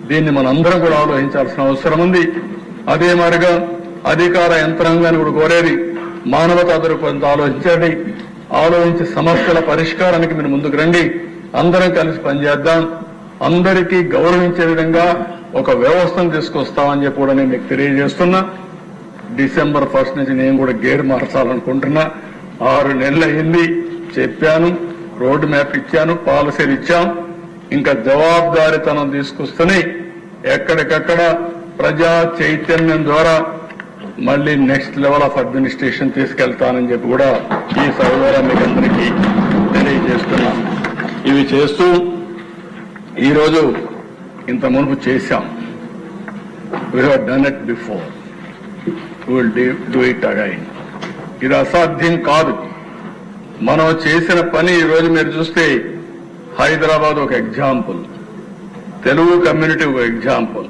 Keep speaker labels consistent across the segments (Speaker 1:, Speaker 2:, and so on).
Speaker 1: దీన్ని మనందరం కూడా ఆలోచించాల్సిన అవసరం ఉంది. అదే మాదిరిగా అధికార యంత్రాంగాన్ని కూడా కోరేది మానవతా దృక్పథంతో ఆలోచించండి. ఆలోచించి సమస్యల పరిష్కారానికి మీరు ముందుకు రండి. అందరం కలిసి పనిచేద్దాం. అందరికీ గౌరవించే విధంగా ఒక వ్యవస్థను తీసుకొస్తామని చెప్పి కూడా నేను మీకు తెలియజేస్తున్నా. December 1 నుంచి నేను కూడా గేర్ మార్చాలనుకుంటున్నా. 6 నెలలు అయింది. చెప్పాను, రోడ్ మ్యాప్ ఇచ్చాను, పాలసీలు ఇచ్చాం. ఇంకా జవాబుదారీతనం తీసుకొస్తూనే ఎక్కడికక్కడ ప్రజా చైతన్యం ద్వారా మళ్లీ నెక్స్ట్ లెవెల్ ఆఫ్ అడ్మినిస్ట్రేషన్ తీసుకెళ్తానని చెప్పి కూడా ఈ సభ ద్వారా మీకు అందరికీ తెలియజేస్తున్నాం. ఇవి చేస్తూ ఈరోజు ఇంత మునుపు చేశాం. We have done it before, we will do it again. ఇది అసాధ్యం కాదు. మనం చేసిన పని ఈరోజు మీరు చూస్తే హైదరాబాద్ ఒక ఎగ్జాంపుల్, తెలుగు కమ్యూనిటీ ఒక ఎగ్జాంపుల్,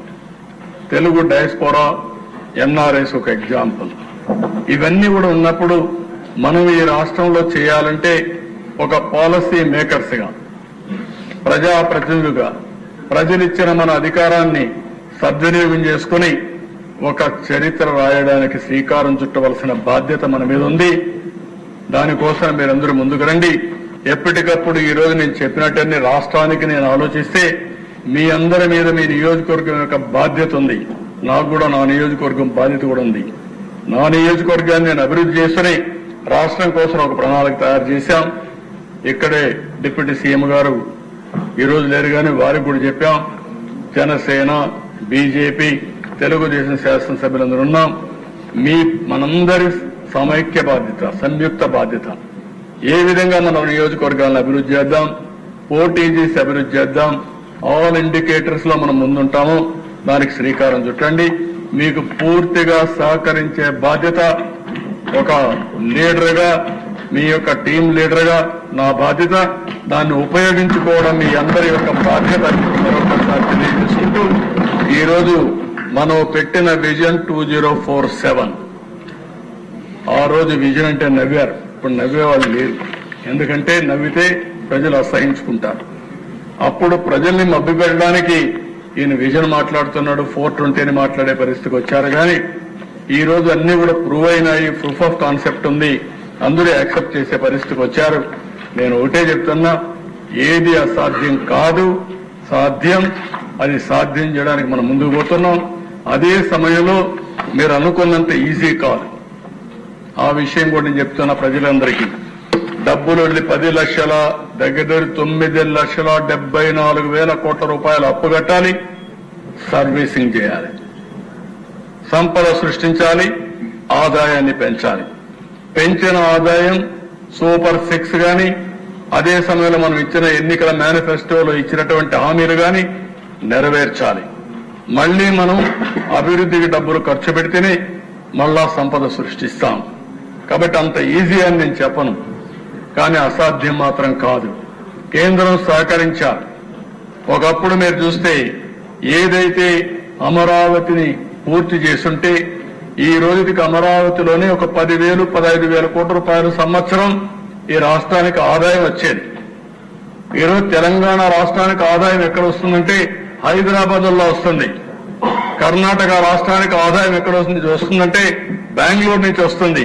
Speaker 1: తెలుగు డయాస్పోరా ఎన్ఆర్ఎస్ ఒక ఎగ్జాంపుల్. ఇవన్నీ కూడా ఉన్నప్పుడు మనం ఈ రాష్ట్రంలో చేయాలంటే ఒక పాలసీ మేకర్స్ గా, ప్రజాప్రతినిధులుగా ప్రజలిచ్చిన మన అధికారాన్ని సద్వినియోగం చేసుకుని ఒక చరిత్ర రాయడానికి శ్రీకారం చుట్టవలసిన బాధ్యత మన మీద ఉంది. దానికోసం మీరందరూ ముందుకు రండి. ఎప్పటికప్పుడు ఈ రోజు నేను చెప్పినట్టన్నీ రాష్ట్రానికి నేను ఆలోచిస్తే మీ అందరి మీద మీ నియోజకవర్గం యొక్క బాధ్యత ఉంది. నాకు కూడా నా నియోజకవర్గం బాధ్యత కూడా ఉంది. నా నియోజకవర్గాన్ని నేను అభివృద్ధి చేసుకుని రాష్ట్రం కోసం ఒక ప్రణాళిక తయారు చేశాం. ఇక్కడే డిప్యూటీ సీఎం గారు ఈ రోజు లేరు కానీ వారికి కూడా చెప్పాం. జనసేన, బీజేపీ, తెలుగుదేశం శాసనసభ్యులందరూ ఉన్నాం. మనందరి సమైక్య బాధ్యత, సంయుక్త బాధ్యత. ఏ విధంగా మనం నియోజకవర్గాలను అభివృద్ధి చేద్దాం, పోటీ చేసి అభివృద్ధి చేద్దాం. ఆల్ ఇండికేటర్స్ లో మనం ముందుంటామో దానికి శ్రీకారం చుట్టండి. మీకు పూర్తిగా సహకరించే బాధ్యత ఒక లీడర్ గా, మీ యొక్క టీం లీడర్ గా నా బాధ్యత. దాన్ని ఉపయోగించుకోవడం మీ అందరి యొక్క బాధ్యత మరొకసారి తెలియజేసుకుంటూ ఈరోజు మనం పెట్టిన విజన్ 2047, ఆ రోజు విజన్ అంటే నవ్వారు. ఇప్పుడు నవ్వేవాళ్ళు లేరు. ఎందుకంటే నవ్వితే ప్రజలు అసహించుకుంటారు. అప్పుడు ప్రజల్ని మభ్యపెట్టడానికి ఈయన విజన్ మాట్లాడుతున్నాడు, 420 అని మాట్లాడే పరిస్థితికి వచ్చారు. కానీ ఈ రోజు అన్ని కూడా ప్రూవ్ అయినాయి. ప్రూఫ్ ఆఫ్ కాన్సెప్ట్ ఉంది. అందరూ యాక్సెప్ట్ చేసే పరిస్థితికి వచ్చారు. నేను ఒకటే చెప్తున్నా, ఏది అసాధ్యం కాదు, సాధ్యం. అది సాధ్యం చేయడానికి మనం ముందుకు పోతున్నాం. అదే సమయంలో మీరు అనుకున్నంత ఈజీ కాదు. ఆ విషయం కూడా నేను చెప్తున్నా ప్రజలందరికీ. డబ్బులు వెళ్ళి 10 లక్షల దగ్గర 9,74,000 కోట్ల రూపాయలు అప్పు కట్టాలి, సర్వీసింగ్ చేయాలి, సంపద సృష్టించాలి, ఆదాయాన్ని పెంచాలి. పెంచిన ఆదాయం సూపర్ 6 గాని, అదే సమయంలో మనం ఇచ్చిన ఎన్నికల మేనిఫెస్టోలో ఇచ్చినటువంటి హామీలు గాని నెరవేర్చాలి. మళ్లీ మనం అభివృద్ధికి డబ్బులు ఖర్చు పెడితేనే మళ్ళా సంపద సృష్టిస్తాం. కాబట్టి అంత ఈజీ అని నేను చెప్పను, కానీ అసాధ్యం మాత్రం కాదు. కేంద్రం సహకరించాలి. ఒకప్పుడు మీరు చూస్తే ఏదైతే అమరావతిని పూర్తి చేస్తుంటే ఈ రోజుకి అమరావతిలోనే ఒక 10,000, 15,000 కోట్ల రూపాయల సంవత్సరం ఈ రాష్ట్రానికి ఆదాయం వచ్చేది. ఈరోజు తెలంగాణ రాష్ట్రానికి ఆదాయం ఎక్కడ వస్తుందంటే హైదరాబాద్ లో వస్తుంది. కర్ణాటక రాష్ట్రానికి ఆదాయం ఎక్కడ వస్తుందంటే బెంగళూరు నుంచి వస్తుంది.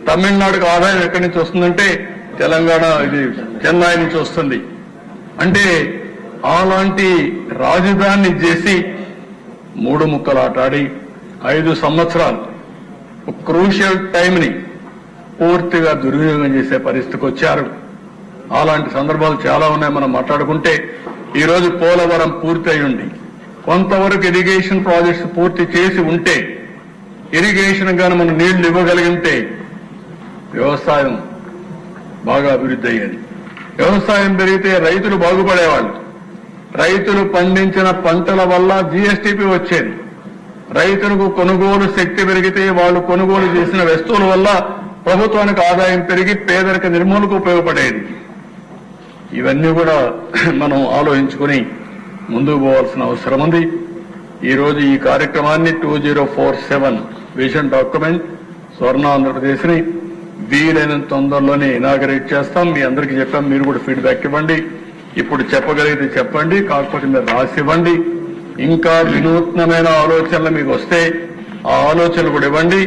Speaker 1: తమిళనాడుకు ఆదాయం ఎక్కడి నుంచి వస్తుందంటే తెలంగాణ చెన్నై నుంచి వస్తుంది. అంటే అలాంటి రాజధానిని చేసి 3 ముక్కలు ఆటాడి 5 సంవత్సరాలు క్రూషియల్ టైంని పూర్తిగా దుర్వినియోగం చేసే పరిస్థితికి వచ్చారు. అలాంటి సందర్భాలు చాలా ఉన్నాయి. మనం మాట్లాడుకుంటే ఈ రోజు పోలవరం పూర్తి అయి ఉండి కొంతవరకు ఇరిగేషన్ ప్రాజెక్ట్స్ పూర్తి చేసి ఉంటే, ఇరిగేషన్ గాని మనం నీళ్లు ఇవ్వగలిగితే వ్యవసాయం బాగా అభివృద్ధి అయ్యేది. వ్యవసాయం పెరిగితే రైతులు బాగుపడేవాళ్ళు. రైతులు పండించిన పంటల వల్ల జీఎస్టీపీ వచ్చేది. రైతులకు కొనుగోలు శక్తి పెరిగితే వాళ్ళు కొనుగోలు చేసిన వస్తువుల వల్ల ప్రభుత్వానికి ఆదాయం పెరిగి పేదరిక నిర్మూలనకు ఉపయోగపడేది. ఇవన్నీ కూడా మనం ఆలోచించుకుని ముందుకు పోవాల్సిన అవసరం ఉంది. ఈ రోజు ఈ కార్యక్రమాన్ని 2047 విజన్ డాక్యుమెంట్ స్వర్ణ ఆంధ్రప్రదేశ్ ని వీలైనంత తొందరలోనే ఇనాగరేట్ చేస్తాం. మీ అందరికీ చెప్పాం, మీరు కూడా ఫీడ్బ్యాక్ ఇవ్వండి. ఇప్పుడు చెప్పగలిగితే చెప్పండి, కాకపోతే మీరు రాసి ఇవ్వండి. ఇంకా వినూత్నమైన ఆలోచనలు మీకు వస్తే ఆ ఆలోచనలు కూడా ఇవ్వండి.